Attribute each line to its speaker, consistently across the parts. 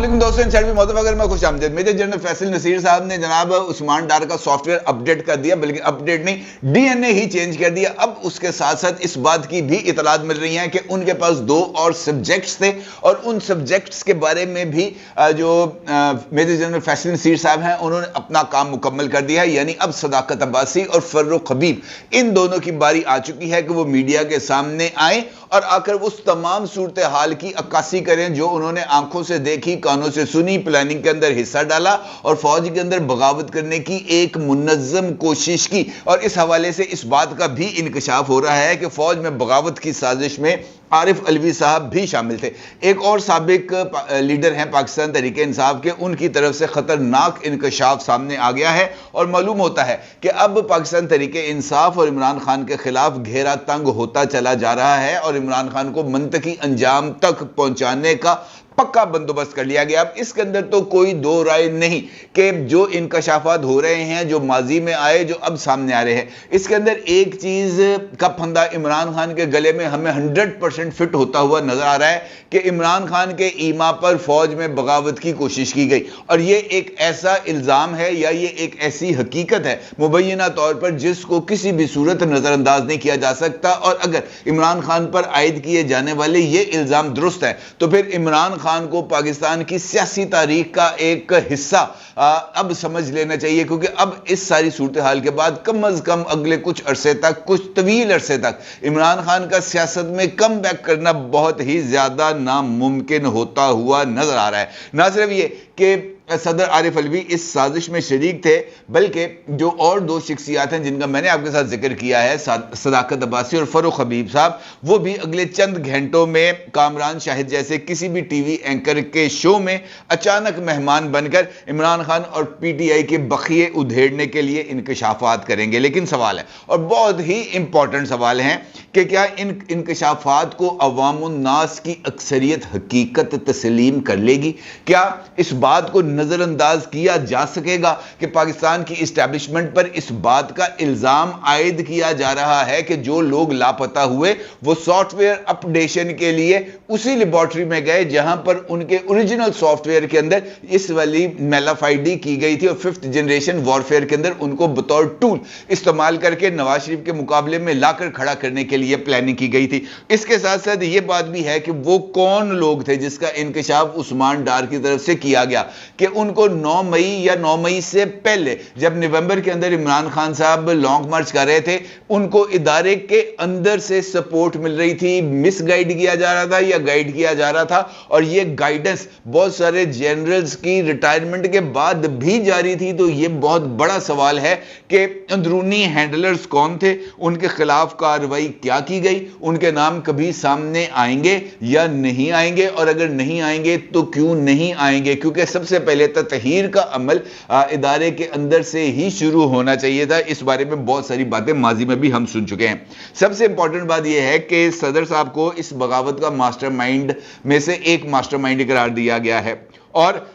Speaker 1: अस्सलाम दोस्तों, इन भी मोतफकर में खुश आमदीद। मेजर जनरल फैसल नसीर साहब ने जनाब उस्मान डार का सॉफ्टवेयर अपडेट कर दिया, बल्कि अपडेट नहीं, डीएनए ही चेंज कर दिया। अब उसके साथ साथ इस बात की भी इतलात मिल रही हैं कि उनके पास 2 और सब्जेक्ट्स थे और उन सब्जेक्ट्स के बारे में भी जो मेजर जनरल फैसल नसीर साहब हैं उन्होंने अपना काम मुकम्मल कर दिया है। यानी अब सदाकत अब्बासी और फर्रुख हबीब इन दोनों की बारी आ चुकी है कि वो मीडिया के सामने आए और आकर उस तमाम सूरत हाल की अक्कासी करें जो उन्होंने आंखों से देखी, कानों से सुनी, प्लानिंग के अंदर हिस्सा डाला और फौज के अंदर बगावत करने की एक मुनज़्ज़म कोशिश की। और इस हवाले से इस बात का भी इंकशाफ हो रहा है कि फौज में बगावत की साजिश में आरिफ अलवी साहब भी शामिल थे। एक और साबिक लीडर हैं पाकिस्तान तहरीक इंसाफ के, उनकी तरफ से खतरनाक इंकशाफ सामने आ गया है और मालूम होता है कि अब पाकिस्तान तहरीक इंसाफ और इमरान खान के खिलाफ घेरा तंग होता चला जा रहा है और इमरान खान को मंतकी अंजाम तक पहुंचाने का पक्का बंदोबस्त कर लिया गया। अब इसके अंदर तो कोई दो राय नहीं कि जो इंकशाफात हो रहे हैं, जो माजी में आए, जो अब सामने आ रहे हैं, इसके अंदर एक चीज का फंदा इमरान खान के गले में हमें 100% फिट होता हुआ नजर आ रहा है कि इमरान खान के ईमा पर फौज में बगावत की कोशिश की गई। और ये एक ऐसा इल्जाम है या ये एक ऐसी हकीकत है मुबैना तौर पर जिसको किसी भी सूरत नजरअंदाज नहीं किया जा सकता। और अगर इमरान खान पर आयद किए जाने वाले ये इल्जाम दुरुस्त है तो फिर इमरान खान को पाकिस्तान की सियासी तारीख का एक हिस्सा अब समझ लेना चाहिए, क्योंकि अब इस सारी सूरत हाल के बाद कम अज कम अगले कुछ अरसे तक, कुछ तवील अरसे तक इमरान खान का सियासत में कम बैक करना बहुत ही ज्यादा नामुमकिन होता हुआ नजर आ रहा है। ना सिर्फ ये कि सदर आरिफ अलवी इस साजिश में शरीक थे, बल्कि जो और 2 शख्सियात हैं जिनका मैंने आपके साथ जिक्र किया है, सदाकत अब्बासी और फर्रुख हबीब साहब, वो भी अगले चंद घंटों में कामरान शाहिद जैसे किसी भी टीवी एंकर के शो में अचानक मेहमान बनकर इमरान खान और पीटीआई के बखिए उधेड़ने के लिए इंकशाफात करेंगे। लेकिन सवाल है, और बहुत ही इंपॉर्टेंट सवाल है, कि क्या इन इंकशाफात को अवामुन्नास की अक्सरियत हकीकत तस्लीम कर लेगी? क्या इस बात को नजरअंदाज किया जा सकेगा कि पाकिस्तान की इस्टेब्लिशमेंट पर इस बात का इल्जाम आयद किया जा रहा है कि जो लोग लापता हुए वो सॉफ्टवेयर अपडेशन के लिए उसी लेबोरेटरी में गए जहां पर उनके ओरिजिनल सॉफ्टवेयर के अंदर इस वाली मेलाफाइडी की गई थी और 5th जनरेशन वॉरफेयर के अंदर उनको बतौर टूल इस्तेमाल करके नवाज शरीफ के मुकाबले में लाकर खड़ा करने के लिए प्लानिंग की गई थी। इसके साथ साथ यह बात भी है कि वो कौन लोग थे जिसका इंकशाफ उस्मान डार की तरफ से किया गया कि उनको 9 मई या 9 मई से पहले, जब नवंबर के अंदर इमरान खान साहब लॉन्ग मार्च कर रहे थे, उनको इदारे के अंदर से सपोर्ट मिल रही थी, मिसगाइड किया जा रहा था या गाइड किया जा रहा था। और ये गाइडेंस बहुत सारे जनरल्स की रिटायरमेंट के बाद भी जारी थी। तो ये बहुत बड़ा सवाल है कि अंदरूनी हैंडलर्स कौन थे, उनके खिलाफ कार्रवाई क्या की गई, उनके नाम कभी सामने आएंगे या नहीं आएंगे, और अगर नहीं आएंगे तो क्यों नहीं आएंगे? क्योंकि सबसे पहले ततहीर का अमल इदारे के अंदर से ही शुरू होना चाहिए था। इस बारे में बहुत सारी बातें माजी में भी हम सुन चुके हैं। सबसे इंपॉर्टेंट बात यह है कि सदर साहब को इस बगावत का मास्टरमाइंड में से एक मास्टरमाइंड करार दिया गया है और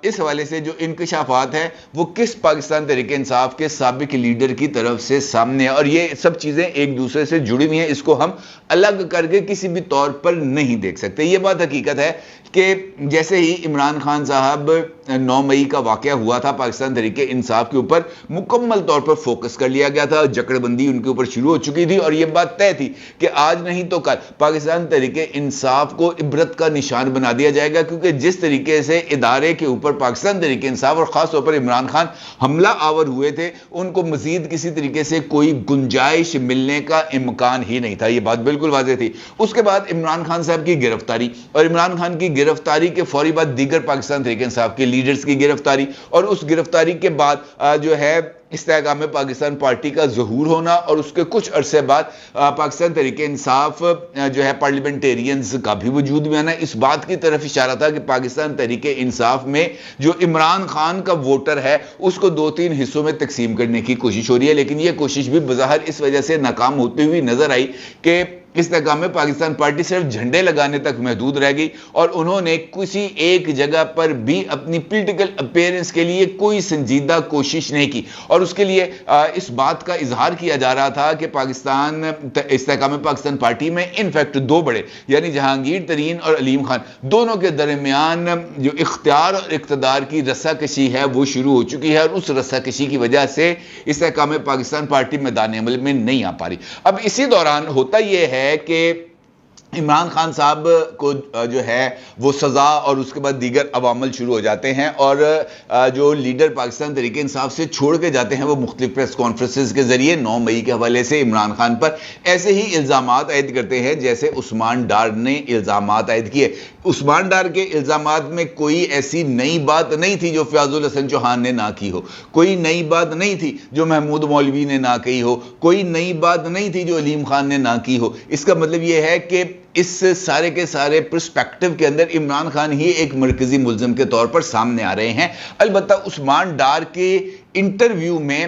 Speaker 1: इस हवाले से जो इंकशाफात है वो किस पाकिस्तान तहरीक इंसाफ के साबिक लीडर की तरफ से सामने है और ये सब चीजें एक दूसरे से जुड़ी हुई हैं। इसको हम अलग करके किसी भी तौर पर नहीं देख सकते। ये बात हकीकत है कि जैसे ही इमरान खान साहब 9 मई का वाकया हुआ था, पाकिस्तान तहरीक इंसाफ के ऊपर मुकम्मल तौर पर फोकस कर लिया गया था, जकड़बंदी उनके ऊपर शुरू हो चुकी थी और यह बात तय थी कि आज नहीं तो कल पाकिस्तान तहरीक इंसाफ को इबरत का निशान बना दिया जाएगा, क्योंकि जिस तरीके से इदारे के ऊपर पाकिस्तान तहरीक इंसाफ और खास तौर पर इमरान खान हमला आवर हुए थे, उनको मजीद किसी तरीके से कोई गुंजाइश मिलने का इम्कान ही नहीं था। यह बात बिल्कुल वाज़ेह थी। उसके बाद इमरान खान साहब की गिरफ्तारी और इमरान खान की गिरफ्तारी के फौरी बाद दीगर पाकिस्तान तहरीक इंसाफ के लीडर्स की गिरफ्तारी और उस गिरफ्तारी के बाद जो है इस्तेहकाम पाकिस्तान पार्टी का ज़हूर होना और उसके कुछ अरसे बाद पाकिस्तान तहरीक इंसाफ जो है पार्लियामेंटेरियंस का भी वजूद में आना, इस बात की तरफ इशारा था कि पाकिस्तान तहरीक इंसाफ में जो इमरान खान का वोटर है उसको 2-3 हिस्सों में तकसीम करने की कोशिश हो रही है। लेकिन यह कोशिश भी बज़ाहिर इस वजह से नाकाम होती हुई नजर आई कि استحकाम पाकिस्तान पार्टी सिर्फ झंडे लगाने तक महदूद रह गई और उन्होंने किसी एक जगह पर भी अपनी पॉलिटिकल अपीयरेंस के लिए कोई संजीदा कोशिश नहीं की। और उसके लिए इस बात का इजहार किया जा रहा था कि istehkam पाकिस्तान पार्टी में इनफैक्ट दो बड़े यानी जहांगीर तरीन और अलीम खान दोनों के दरमियान जो इख्तियार और इक़्तिदार की रस्साकशी है वो शुरू हो चुकी है, और उस रस्साकशी की वजह से istehkam पाकिस्तान पार्टी मैदान अमल में नहीं आ पा रही। अब इसी दौरान होता यह है कि इमरान खान साहब को जो है वो सज़ा और उसके बाद दीगर अवामल शुरू हो जाते हैं, और जो लीडर पाकिस्तान तहरीक इंसाफ से छोड़ के जाते हैं वो मुख्तलिफ प्रेस कॉन्फ्रेंसेस के जरिए 9 मई के हवाले से इमरान खान पर ऐसे ही इल्ज़ामात आयद करते हैं जैसे उस्मान डार ने इल्ज़ामात आयद किए। उस्मान डार के इल्ज़ामात में कोई ऐसी नई बात नहीं थी जो फयाजुल हसन चौहान ने ना की हो, कोई नई बात नहीं थी जो महमूद मौलवी ने ना कही हो, कोई नई बात नहीं थी जो अलीम खान ने ना की हो। इसका मतलब यह है कि इस सारे के सारे पर्सपेक्टिव के अंदर इमरान खान ही एक मरकजी मुल्ज़िम के तौर पर सामने आ रहे हैं। अलबत्ता उस्मान डार के इंटरव्यू में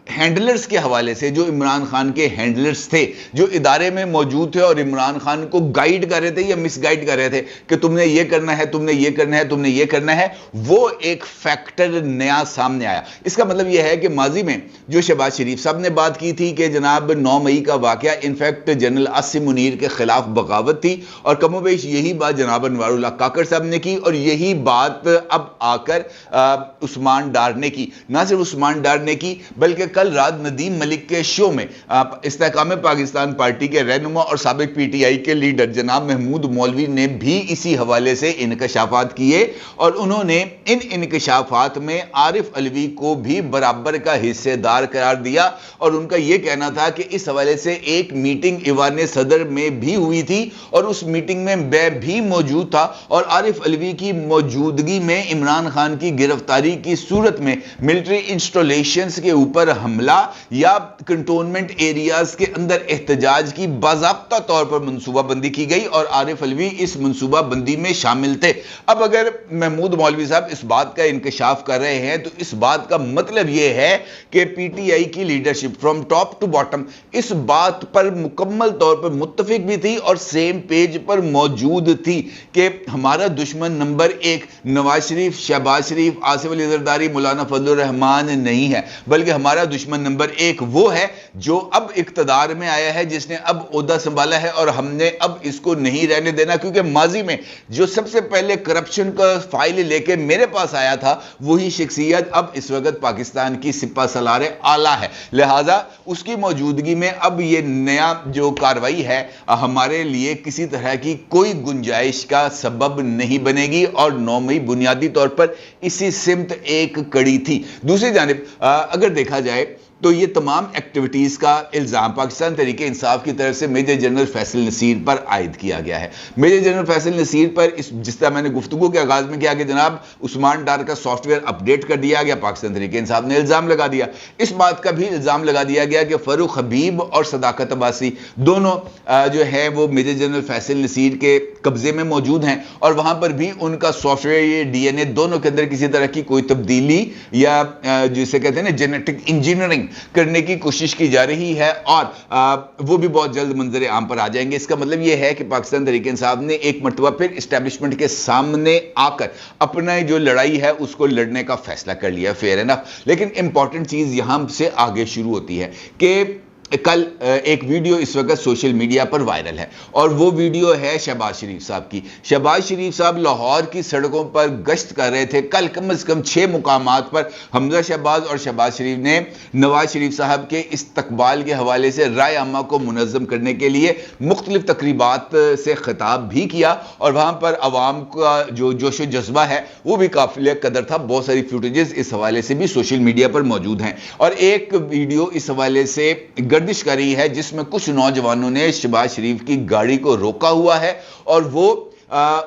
Speaker 1: हैंडलर्स के हवाले से, जो इमरान खान के हैंडलर्स थे जो इदारे में मौजूद थे और इमरान खान को गाइड कर रहे थे या मिसगाइड कर रहे थे कि तुमने ये करना है, तुमने ये करना है, तुमने ये करना है, वो एक फैक्टर नया सामने आया। इसका मतलब यह है कि माजी में जो शहबाज शरीफ साहब ने बात की थी कि जनाब 9 मई का वाकया इनफैक्ट जनरल आसिम मुनीर के खिलाफ बगावत थी, और कमोबेश यही बात जनाब अनवारुल्लाह काकड़ साहब ने की, और यही बात अब आकर उस्मान डार ने की। ना सिर्फ उस्मान डार ने की बल्कि कल रात नदीम मलिक के शो में istehkam पाकिस्तान पार्टी के रहनुमा और साबिक पीटीआई के लीडर जनाब महमूद मौलवी ने भी इसी हवाले से इंकशाफात किए, और उन्होंने इन इंकशाफात में आरिफ अलवी को भी बराबर का हिस्सेदार करार दिया, और उनका यह कहना था कि इस हवाले से एक मीटिंग ईवान सदर में भी हुई थी और उस मीटिंग में मैं भी मौजूद था, और आरिफ अलवी की मौजूदगी में इमरान खान की गिरफ्तारी की सूरत में मिलिट्री इंस्टॉलेशंस के ऊपर हमला या कंटोनमेंट एरियाज के अंदर एहतजाज की बाज़ाब्ता तौर पर मंसूबाबंदी की गई, और आरिफ अलवी इस मंसूबाबंदी में शामिल थे। अब अगर महमूद मौलवी साहब इस बात का इंकशाफ कर रहे हैं तो इस बात का मतलब यह है कि पीटीआई की leadership from top to bottom इस बात पर मुकम्मल तौर पर मुत्तफिक भी थी और सेम पेज पर मौजूद थी कि हमारा दुश्मन नंबर 1 नवाज शरीफ, शहबाज शरीफ, आसिफ अली जरदारी, मौलाना फजलुर रहमान नहीं है, बल्कि हमारा दुश्मन नंबर 1 वो है जो अब इक्तदार में आया है, जिसने अब ओहदा संभाला है, और हमने अब इसको नहीं रहने देना, क्योंकि माजी में जो सबसे पहले करप्शन का फाइल लेके मेरे पास आया था वही शख्सियत अब इस वक्त पाकिस्तान की सिपा सलार आला है। लिहाजा उसकी मौजूदगी में अब ये नया जो कार्रवाई है हमारे लिए किसी तरह की कोई गुंजाइश का सबब नहीं बनेगी, और 9 मई बुनियादी तौर पर इसी सिमत एक कड़ी थी। दूसरी जानिब अगर देखा जाए तो ये तमाम एक्टिविटीज़ का इल्ज़ाम पाकिस्तान तहरीक इंसाफ की तरफ से मेजर जनरल फैसल नसीर पर आयद किया गया है। मेजर जनरल फैसल नसीर पर जिस तरह मैंने गुफ्तगू के आगाज़ में किया कि जनाब उस्मान डार का सॉफ्टवेयर अपडेट कर दिया गया, पाकिस्तान तहरीक इंसाफ ने इल्ज़ाम लगा दिया। इस बात का भी इल्ज़ाम लगा दिया गया कि फ़ारूक हबीब और सदाकत अब्बासी दोनों जो है वो मेजर जनरल फैसल नसीर के कब्ज़े में मौजूद हैं, और वहाँ पर भी उनका सॉफ्टवेयर, ये DNA दोनों के अंदर किसी तरह की कोई तब्दीली या जिसे कहते हैं ना जेनेटिक इंजीनियरिंग करने की कोशिश की जा रही है, और वो भी बहुत जल्द मंजर आम पर आ जाएंगे। इसका मतलब यह है कि पाकिस्तान तहरीक इंसाफ ने एक मरतबा फिर इस्टेब्लिशमेंट के सामने आकर अपना जो लड़ाई है उसको लड़ने का फैसला कर लिया, फेयर एनफ। लेकिन इंपॉर्टेंट चीज यहां से आगे शुरू होती है कि कल एक वीडियो इस वक्त सोशल मीडिया पर वायरल है, और वो वीडियो है शहबाज शरीफ साहब की। शहबाज शरीफ साहब लाहौर की सड़कों पर गश्त कर रहे थे। कल कम से कम 6 मुकामात पर हमजा शहबाज और शहबाज शरीफ ने नवाज शरीफ साहब के इस्तकबाल के हवाले से राय आमा को मुनज़्ज़म करने के लिए मुख्तलिफ तकरीबात से खिताब भी किया, और वहाँ पर अवाम का जो जोश व जज्बा है वो भी काफिले कदर था। बहुत सारी फुटेजेस इस हवाले से भी सोशल मीडिया पर मौजूद हैं, और एक वीडियो इस हवाले से गर्दिश कर रही है जिसमें कुछ नौजवानों ने शहबाज शरीफ की गाड़ी को रोका हुआ है, और वो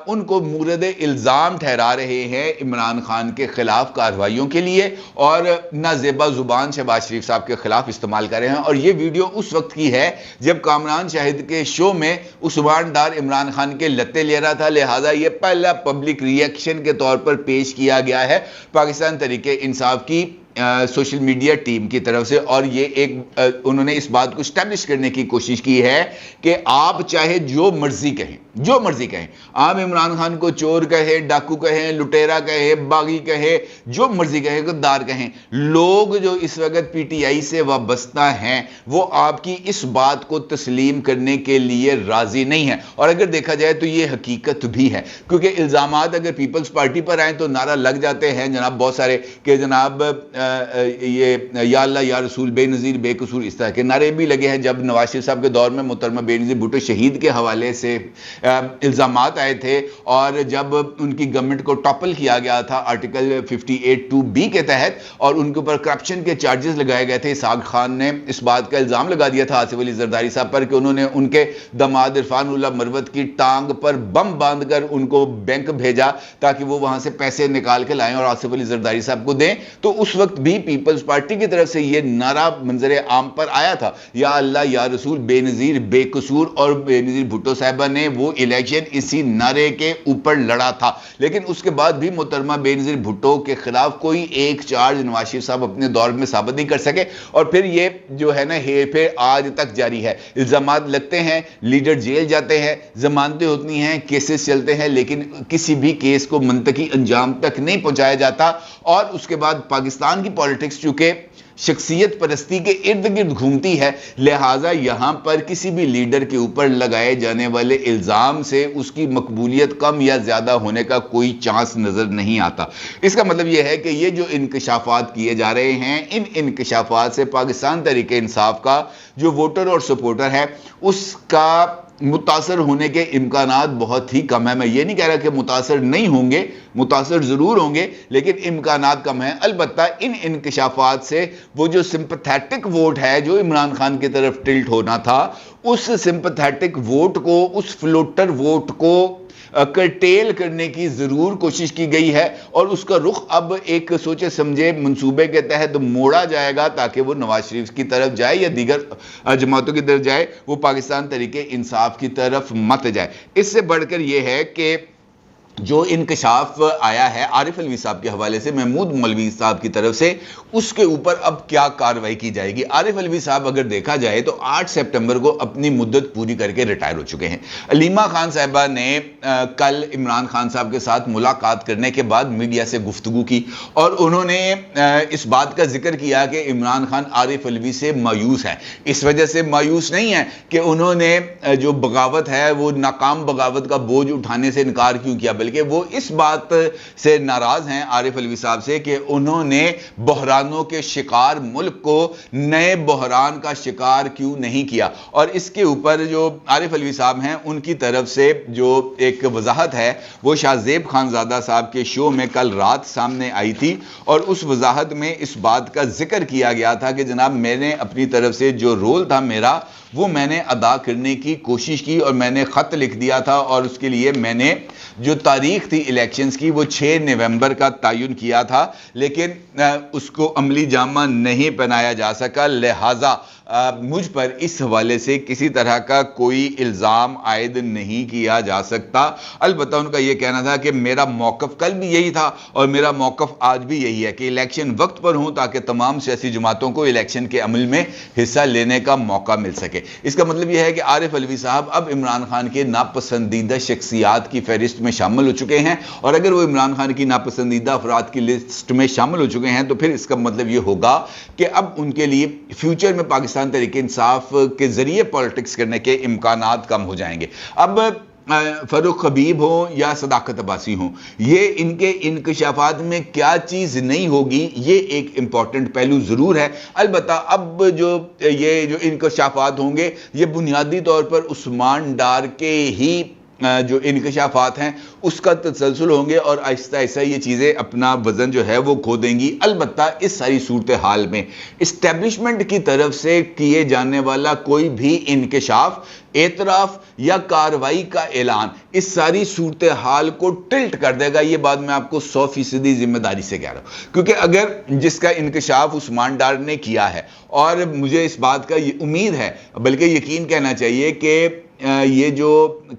Speaker 1: उनको मूरद इल्ज़ाम ठहरा रहे हैं इमरान खान के खिलाफ कार्रवाइयों के लिए, और नाजेबा जुबान शहबाज शरीफ साहब के खिलाफ इस्तेमाल कर रहे हैं। और ये वीडियो उस वक्त की है जब कामरान शाहिद के शो में उस्मान डार इमरान खान के लत्ते ले रहा था, लिहाजा ये पहला पब्लिक रिएक्शन के तौर पर पेश किया गया है पाकिस्तान तहरीक इंसाफ की سوشل میڈیا ٹیم کی طرف سے، اور یہ ایک انہوں نے اس بات کو اسٹیبلش کرنے کی کوشش کی ہے کہ آپ چاہے جو مرضی کہیں، آپ عمران خان کو چور کہے، ڈاکو کہیں، لٹیرا کہے، باغی کہے، جو مرضی کہے، غدار کہیں، لوگ جو اس وقت پی ٹی آئی سے وابستہ ہیں وہ آپ کی اس بات کو تسلیم کرنے کے لیے راضی نہیں ہیں. اور اگر دیکھا جائے تو یہ حقیقت بھی ہے، کیونکہ الزامات اگر پیپلز پارٹی پر آئیں تو نعرہ لگ جاتے ہیں جناب بہت سارے کہ جناب یہ یا اللہ یا رسول، بے نظیر بے قصور، اس طرح کے نعرے بھی لگے ہیں. جب نواز شریف صاحب کے دور میں محترمہ بے نظیر بھٹو شہید کے حوالے سے الزامات آئے تھے، اور جب ان کی گورنمنٹ کو ٹاپل کیا گیا تھا آرٹیکل 58(2)B کے تحت، اور ان کے اوپر کرپشن کے چارجز لگائے گئے تھے، اسحاق خان نے اس بات کا الزام لگا دیا تھا آصف علی زرداری صاحب پر کہ انہوں نے ان کے داماد عرفان اللہ مروت کی ٹانگ پر بم باندھ کر ان کو بینک بھیجا تاکہ وہ وہاں سے پیسے نکال کے لائیں اور آصف علی زرداری صاحب کو دیں. تو اس وقت بھی پیپلز پارٹی کی طرف سے یہ نعرہ منظر عام پر آیا تھا، یا اللہ یا رسول، بے نظیر بے قصور، اور بے نظیر بھٹو صاحبہ نے وہ الیکشن اسی نعرے کے اوپر لڑا تھا. لیکن اس کے بعد بھی محترمہ بے نظیر بھٹو کے خلاف کوئی ایک چارج نواز شریف صاحب اپنے دور میں ثابت نہیں کر سکے، اور پھر یہ جو ہے نا ہیر پھیر آج تک جاری ہے. الزامات لگتے ہیں، لیڈر جیل جاتے ہیں، ضمانتیں ہوتی ہیں، کیسز چلتے ہیں، لیکن کسی بھی کیس کو منطقی انجام تک نہیں پہنچایا جاتا. اور اس کے بعد پاکستان کی پالیٹکس چونکہ شخصیت پرستی کے ارد گرد گھومتی ہے، لہٰذا یہاں پر کسی بھی لیڈر کے اوپر لگائے جانے والے الزام سے اس کی مقبولیت کم یا زیادہ ہونے کا کوئی چانس نظر نہیں آتا. اس کا مطلب یہ ہے کہ یہ جو انکشافات کیے جا رہے ہیں، ان انکشافات سے پاکستان تحریک انصاف کا جو ووٹر اور سپورٹر ہے اس کا متاثر ہونے کے امکانات بہت ہی کم ہیں. میں یہ نہیں کہہ رہا کہ متاثر نہیں ہوں گے، متاثر ضرور ہوں گے، لیکن امکانات کم ہیں. البتہ ان انکشافات سے وہ جو سمپتھیٹک ووٹ ہے جو عمران خان کی طرف ٹلٹ ہونا تھا، اس سمپتھیٹک ووٹ کو، اس فلوٹر ووٹ کو کرٹیل کرنے کی ضرور کوشش کی گئی ہے، اور اس کا رخ اب ایک سوچے سمجھے منصوبے کے تحت موڑا جائے گا تاکہ وہ نواز شریف کی طرف جائے یا دیگر جماعتوں کی طرف جائے، وہ پاکستان تحریک انصاف کی طرف مت جائے. اس سے بڑھ کر یہ ہے کہ جو انکشاف آیا ہے عارف علوی صاحب کے حوالے سے محمود مولوی صاحب کی طرف سے، اس کے اوپر اب کیا کارروائی کی جائے گی. عارف علوی صاحب اگر دیکھا جائے تو 8 سپٹمبر کو اپنی مدت پوری کر کے ریٹائر ہو چکے ہیں. علیمہ خان صاحبہ نے کل عمران خان صاحب کے ساتھ ملاقات کرنے کے بعد میڈیا سے گفتگو کی، اور انہوں نے اس بات کا ذکر کیا کہ عمران خان عارف علوی سے مایوس ہے. اس وجہ سے مایوس نہیں ہے کہ انہوں نے جو بغاوت ہے وہ ناکام بغاوت کا بوجھ اٹھانے سے انکار کیوں کیا، بلکہ وہ اس بات سے ناراض ہیں عارف علوی صاحب سے کہ انہوں نے بحرانوں کے شکار ملک کو نئے بحران کا شکار کیوں نہیں کیا. اور اس کے اوپر جو عارف علوی صاحب ہیں ان کی طرف سے جو ایک وضاحت ہے وہ شاہ زیب خانزادہ صاحب کے شو میں کل رات سامنے آئی تھی، اور اس وضاحت میں اس بات کا ذکر کیا گیا تھا کہ جناب میں نے اپنی طرف سے جو رول تھا میرا وہ میں نے ادا کرنے کی کوشش کی، اور میں نے خط لکھ دیا تھا، اور اس کے لیے میں نے جو تاریخ تھی الیکشنز کی وہ 6 نومبر کا تعین کیا تھا، لیکن اس کو عملی جامہ نہیں پہنایا جا سکا. لہٰذا مجھ پر اس حوالے سے کسی طرح کا کوئی الزام عائد نہیں کیا جا سکتا. البتہ ان کا یہ کہنا تھا کہ میرا موقف کل بھی یہی تھا اور میرا موقف آج بھی یہی ہے کہ الیکشن وقت پر ہوں تاکہ تمام سیاسی جماعتوں کو الیکشن کے عمل میں حصہ لینے کا موقع مل سکے. اس کا مطلب یہ ہے کہ عارف علوی صاحب اب عمران خان کے ناپسندیدہ شخصیات کی فہرست میں شامل ہو چکے ہیں، اور اگر وہ عمران خان کی ناپسندیدہ افراد کی لسٹ میں شامل ہو چکے ہیں تو پھر اس کا مطلب یہ ہوگا کہ اب ان کے لیے فیوچر میں پاکستان تحریک انصاف کے ذریعے پالیٹکس کرنے کے امکانات کم ہو جائیں گے. اب فاروق حبیب ہوں یا صداقت عباسی ہوں، یہ ان کے انکشافات میں کیا چیز نہیں ہوگی، یہ ایک امپورٹنٹ پہلو ضرور ہے. البتہ اب یہ جو انکشافات ہوں گے یہ بنیادی طور پر عثمان ڈار کے ہی جو انکشافات ہیں اس کا تسلسل ہوں گے، اور آہستہ آہستہ یہ چیزیں اپنا وزن جو ہے وہ کھو دیں گی. البتہ اس ساری صورتحال میں اسٹیبلشمنٹ کی طرف سے کیے جانے والا کوئی بھی انکشاف، اعتراف یا کارروائی کا اعلان اس ساری صورتحال کو ٹلٹ کر دے گا. یہ بات میں آپ کو 100% ذمہ داری سے کہہ رہا ہوں، کیونکہ اگر جس کا انکشاف عثمان ڈار نے کیا ہے، اور مجھے اس بات کا امید ہے بلکہ یقین کہنا چاہیے کہ یہ جو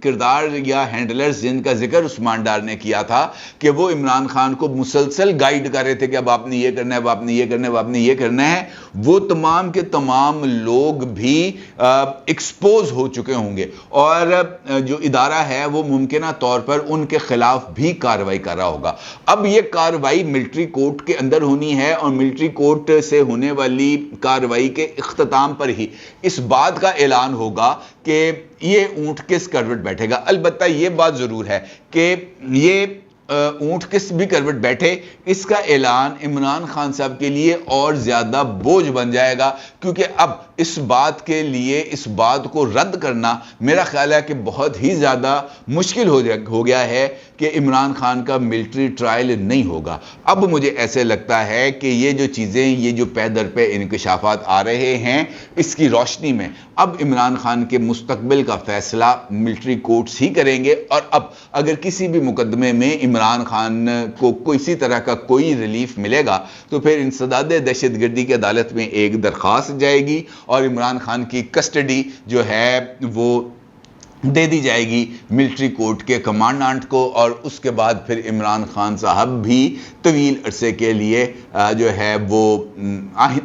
Speaker 1: کردار یا ہینڈلرز جن کا ذکر عثمان ڈار نے کیا تھا کہ وہ عمران خان کو مسلسل گائیڈ کر رہے تھے کہ اب آپ نے یہ کرنا ہے، اب آپ نے یہ کرنا ہے، اب آپ نے یہ کرنا ہے، وہ تمام کے تمام لوگ بھی ایکسپوز ہو چکے ہوں گے، اور جو ادارہ ہے وہ ممکنہ طور پر ان کے خلاف بھی کارروائی کر رہا ہوگا۔ اب یہ کارروائی ملٹری کورٹ کے اندر ہونی ہے، اور ملٹری کورٹ سے ہونے والی کارروائی کے اختتام پر ہی اس بات کا اعلان ہوگا کہ یہ اونٹ کس کروٹ بیٹھے گا۔ البتہ یہ بات ضرور ہے کہ یہ اونٹ کس بھی کروٹ بیٹھے، اس کا اعلان عمران خان صاحب کے لیے اور زیادہ بوجھ بن جائے گا، کیونکہ اب اس بات کے لیے اس بات کو رد کرنا میرا خیال ہے کہ بہت ہی زیادہ مشکل ہو گیا ہے کہ عمران خان کا ملٹری ٹرائل نہیں ہوگا۔ اب مجھے ایسے لگتا ہے کہ یہ جو چیزیں، یہ جو پے در پہ انکشافات آ رہے ہیں، اس کی روشنی میں اب عمران خان کے مستقبل کا فیصلہ ملٹری کورٹس ہی کریں گے، اور اب اگر کسی بھی مقدمے میں عمران خان کو کسی طرح کا کوئی ریلیف ملے گا تو پھر انسداد دہشت گردی کی عدالت میں ایک درخواست جائے گی، اور عمران خان کی کسٹڈی جو ہے وہ دے دی جائے گی ملٹری کورٹ کے کمانڈنٹ کو، اور اس کے بعد پھر عمران خان صاحب بھی طویل عرصے کے لیے جو ہے وہ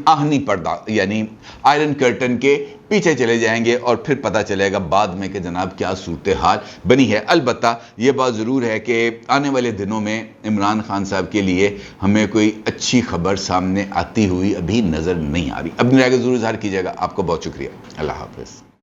Speaker 1: آہنی پردہ یعنی آئرن کرٹن کے پیچھے چلے جائیں گے، اور پھر پتہ چلے گا بعد میں کہ جناب کیا صورتحال بنی ہے۔ البتہ یہ بات ضرور ہے کہ آنے والے دنوں میں عمران خان صاحب کے لیے ہمیں کوئی اچھی خبر سامنے آتی ہوئی ابھی نظر نہیں آ رہی۔ اپنی رائے کو ضرور اظہار کیجیے گا۔ آپ کو بہت شکریہ۔ اللہ حافظ۔